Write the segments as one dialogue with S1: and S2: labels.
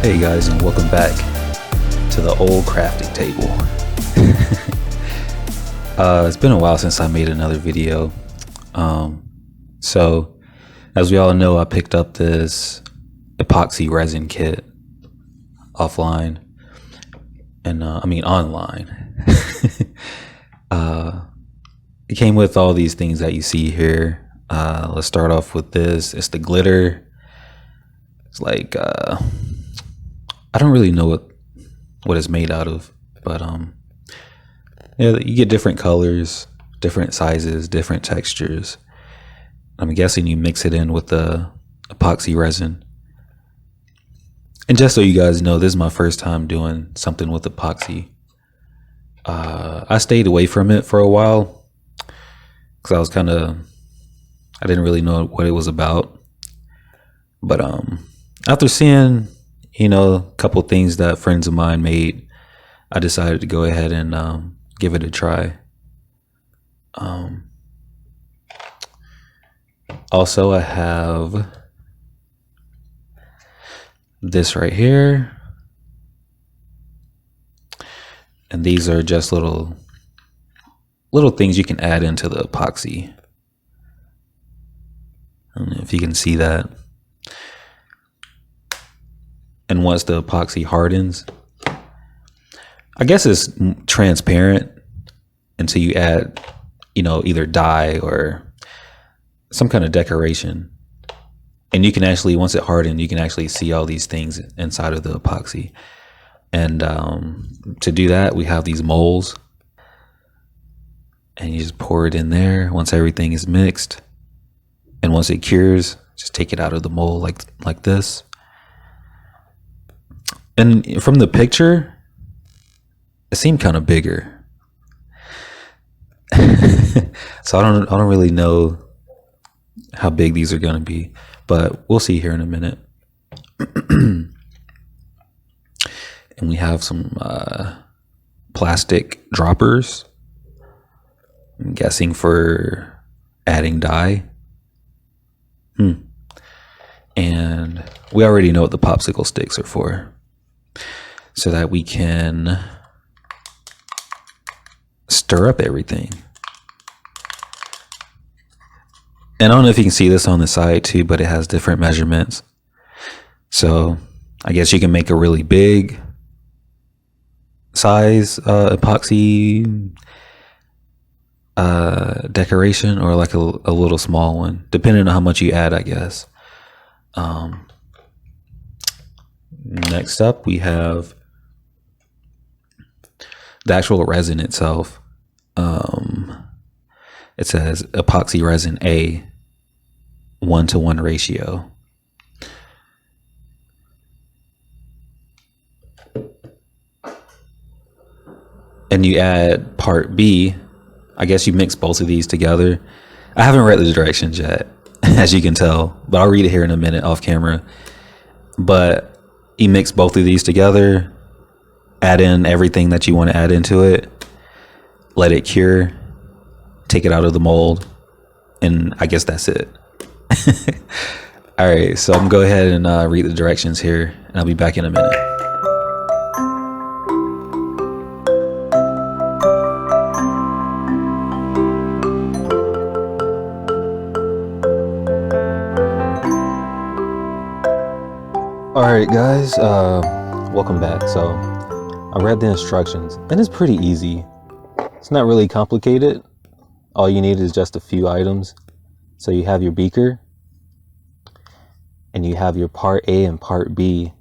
S1: Hey guys, and welcome back to the old crafting table. It's been a while since I made another video. So as we all know, I picked up this epoxy resin kit offline and online. It came with all these things that you see here. Let's start off with this. It's the glitter. It's like I don't really know what it's made out of, but yeah, you get different colors, different sizes, different textures. I'm guessing you mix it in with the epoxy resin. And just so you guys know, this is my first time doing something with epoxy. I stayed away from it for a while because I didn't really know what it was about. But after seeing a couple things that friends of mine made, I decided to go ahead and give it a try. Also, I have this right here, and these are just little things you can add into the epoxy. I don't know if you can see that. And once the epoxy hardens, I guess it's transparent until you add, either dye or some kind of decoration. And you can actually, once it hardened, you can actually see all these things inside of the epoxy. And to do that, we have these molds. And you just pour it in there once everything is mixed. And once it cures, just take it out of the mold like this. And from the picture, it seemed kind of bigger. So I don't really know how big these are going to be, but we'll see here in a minute. And we have some plastic droppers. I'm guessing for adding dye. And we already know what the popsicle sticks are for, so that we can stir up everything. And I don't know if you can see this on the side too, but it has different measurements. So I guess you can make a really big size epoxy decoration, or like a little small one, depending on how much you add, I guess. Next up, we have the actual resin itself. It says epoxy resin A, 1-to-1 ratio. And you add part B. I guess you mix both of these together. I haven't read the directions yet, as you can tell, but I'll read it here in a minute off camera. But you mix both of these together, add in everything that you want to add into it, let it cure, take it out of the mold, and I guess that's it. All right, so I'm gonna go ahead and read the directions here, and I'll be back in a minute. All right, guys, welcome back. So I read the instructions, and it's pretty easy. It's not really complicated. All you need is just a few items. So you have your beaker, and you have your part A and part B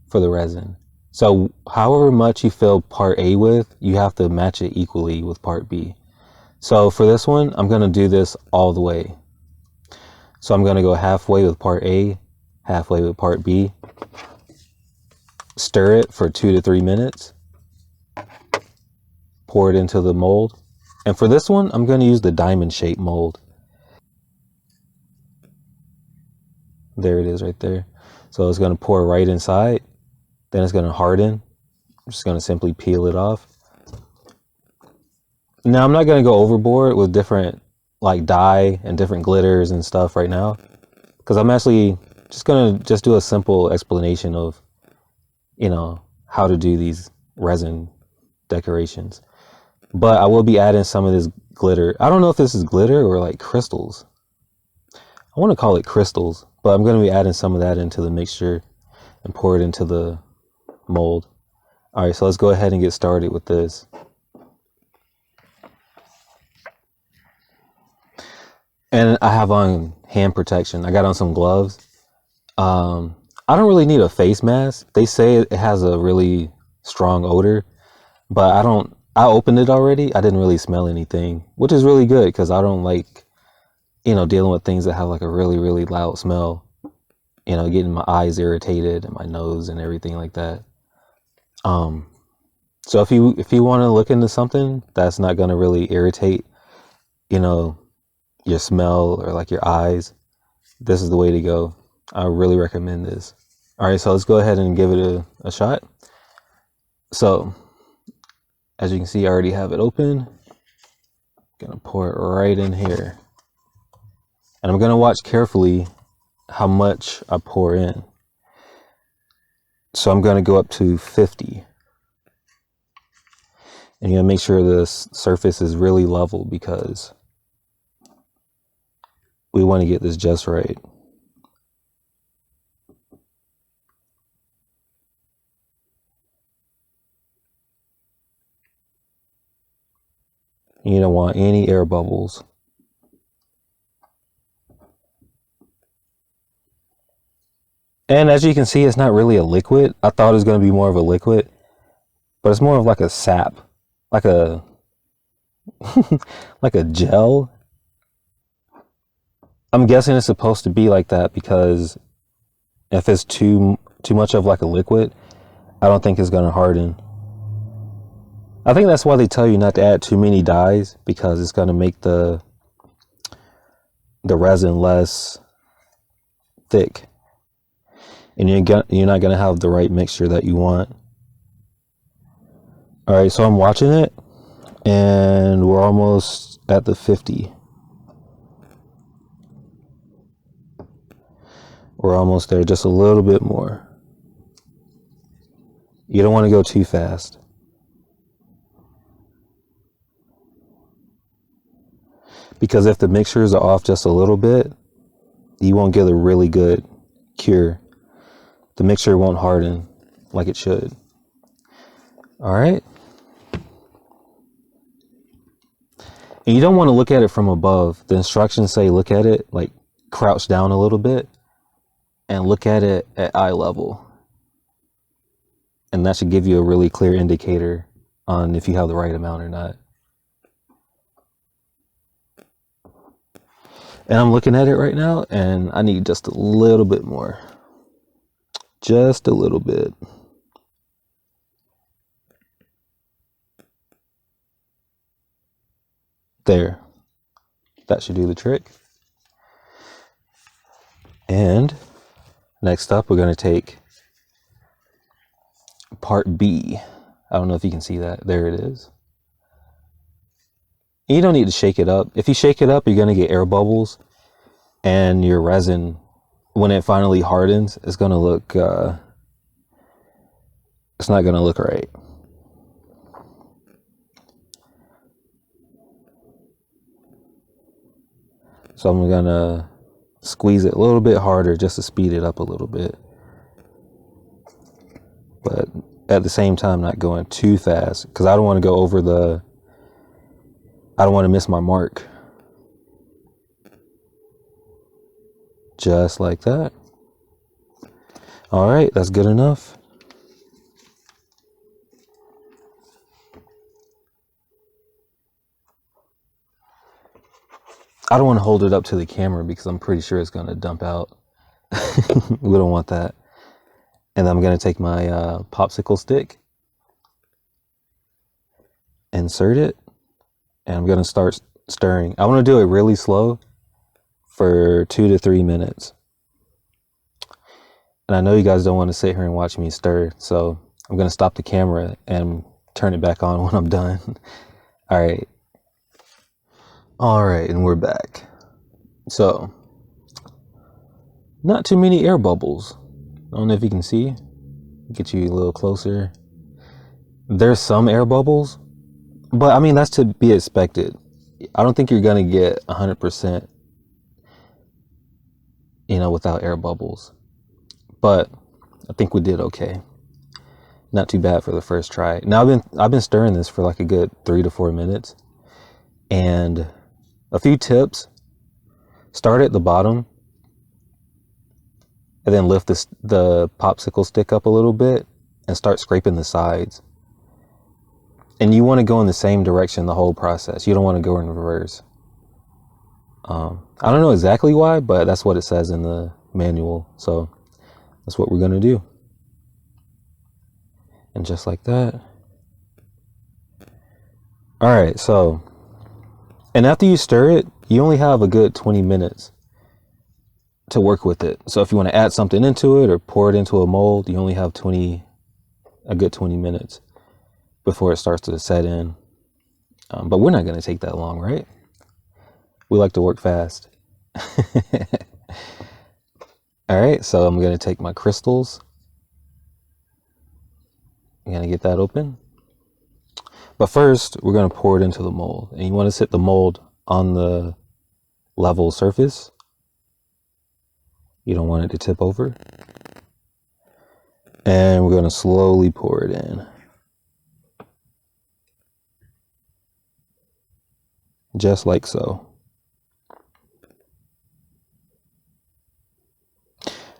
S1: for the resin. So however much you fill part A with, you have to match it equally with part B. So for this one, I'm going to do this all the way. So I'm going to go halfway with part A, halfway with part B. Stir it for 2 to 3 minutes. Pour it into the mold. And for this one, I'm going to use the diamond shape mold. There it is right there. So it's going to pour right inside. Then it's going to harden. I'm just going to simply peel it off. Now I'm not going to go overboard with different like dye and different glitters and stuff right now, because I'm actually just gonna do a simple explanation of, you know, how to do these resin decorations. But I will be adding some of this glitter. I don't know if this is glitter or like crystals. I want to call it crystals, but I'm going to be adding some of that into the mixture and pour it into the mold. All right, so let's go ahead and get started with this. And I have on hand protection. I got on some gloves. I don't really need a face mask. They say it has a really strong odor, but I opened it already. I didn't really smell anything, which is really good because I don't like, you know, dealing with things that have like a really, really loud smell, you know, getting my eyes irritated and my nose and everything like that. So if you want to look into something that's not going to really irritate, you know, your smell or like your eyes, this is the way to go. I really recommend this. All right, so let's go ahead and give it a shot. So as you can see, I already have it open. Gonna pour it right in here. And I'm gonna watch carefully how much I pour in. So I'm gonna go up to 50. And you gotta make sure the surface is really level because we want to get this just right. You don't want any air bubbles. And as you can see, it's not really a liquid. I thought it was going to be more of a liquid, but it's more of like a sap, like a like a gel. I'm guessing it's supposed to be like that because if it's too much of like a liquid, I don't think it's going to harden. I think that's why they tell you not to add too many dyes, because it's going to make the resin less thick, and you're not going to have the right mixture that you want. All right, so I'm watching it, and we're almost at the 50. We're almost there, just a little bit more. You don't want to go too fast. Because if the mixtures are off just a little bit, you won't get a really good cure. The mixture won't harden like it should. All right. And you don't want to look at it from above. The instructions say look at it, like crouch down a little bit and look at it at eye level. And that should give you a really clear indicator on if you have the right amount or not. And I'm looking at it right now, and I need just a little bit more. Just a little bit. There. That should do the trick. And next up, we're going to take part B. I don't know if you can see that. There it is. You don't need to shake it up. If you shake it up, you're going to get air bubbles, and your resin, when it finally hardens, it's going to look, it's not going to look right. So I'm going to squeeze it a little bit harder just to speed it up a little bit. But at the same time, not going too fast, because I don't want to go over I don't want to miss my mark. Just like that. All right, that's good enough. I don't want to hold it up to the camera because I'm pretty sure it's going to dump out. We don't want that. And I'm going to take my popsicle stick, insert it, and I'm going to start stirring. I want to do it really slow for 2 to 3 minutes. And I know you guys don't want to sit here and watch me stir, so I'm going to stop the camera and turn it back on when I'm done. All right. All right, and we're back. So not too many air bubbles. I don't know if you can see. Get you a little closer. There's some air bubbles, but I mean, that's to be expected. I don't think you're gonna get 100%, without air bubbles, but I think we did okay. Not too bad for the first try. Now I've been stirring this for like a good 3 to 4 minutes, and a few tips: start at the bottom, and then lift the popsicle stick up a little bit and start scraping the sides. And you want to go in the same direction the whole process. You don't want to go in reverse. I don't know exactly why, but that's what it says in the manual. So that's what we're going to do. And just like that. All right, so, and after you stir it, you only have a good 20 minutes to work with it. So if you want to add something into it or pour it into a mold, you only have a good 20 minutes before it starts to set in. But we're not going to take that long, right? We like to work fast. All right, so I'm going to take my crystals. I'm going to get that open. But first, we're going to pour it into the mold. And you want to sit the mold on the level surface. You don't want it to tip over. And we're going to slowly pour it in. Just like so.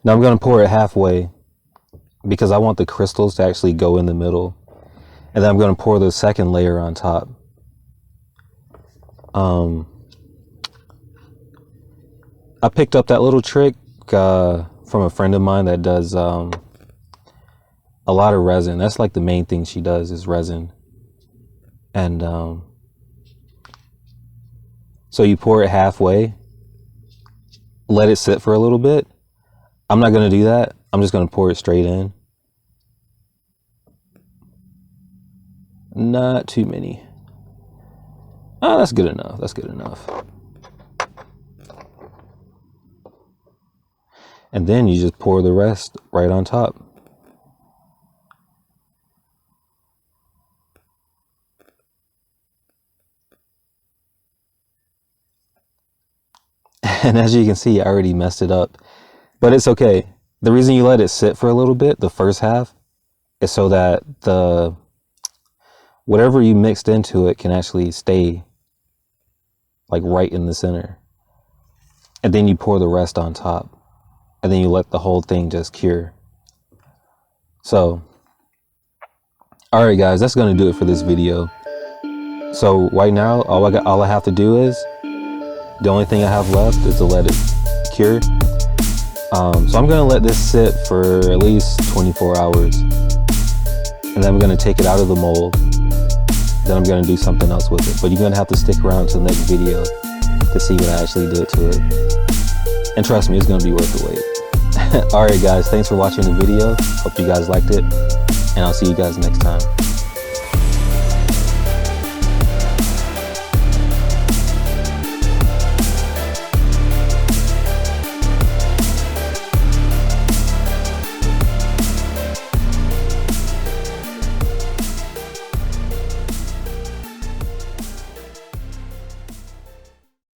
S1: Now I'm going to pour it halfway because I want the crystals to actually go in the middle. And then I'm going to pour the second layer on top. I picked up that little trick from a friend of mine that does a lot of resin. That's like the main thing she does is resin. And so you pour it halfway, let it sit for a little bit. I'm not going to do that. I'm just going to pour it straight in. Not too many. Oh, that's good enough. That's good enough. And then you just pour the rest right on top. And as you can see, I already messed it up, but it's okay. The reason you let it sit for a little bit, the first half, is so that whatever you mixed into it can actually stay like right in the center. And then you pour the rest on top. And then you let the whole thing just cure. So, all right, guys, that's going to do it for this video. So right now, all I have to do is, the only thing I have left is to let it cure. So I'm going to let this sit for at least 24 hours. And then I'm going to take it out of the mold. Then I'm going to do something else with it. But you're going to have to stick around to the next video to see what I actually did to it. And trust me, it's going to be worth the wait. Alright guys, thanks for watching the video. Hope you guys liked it. And I'll see you guys next time.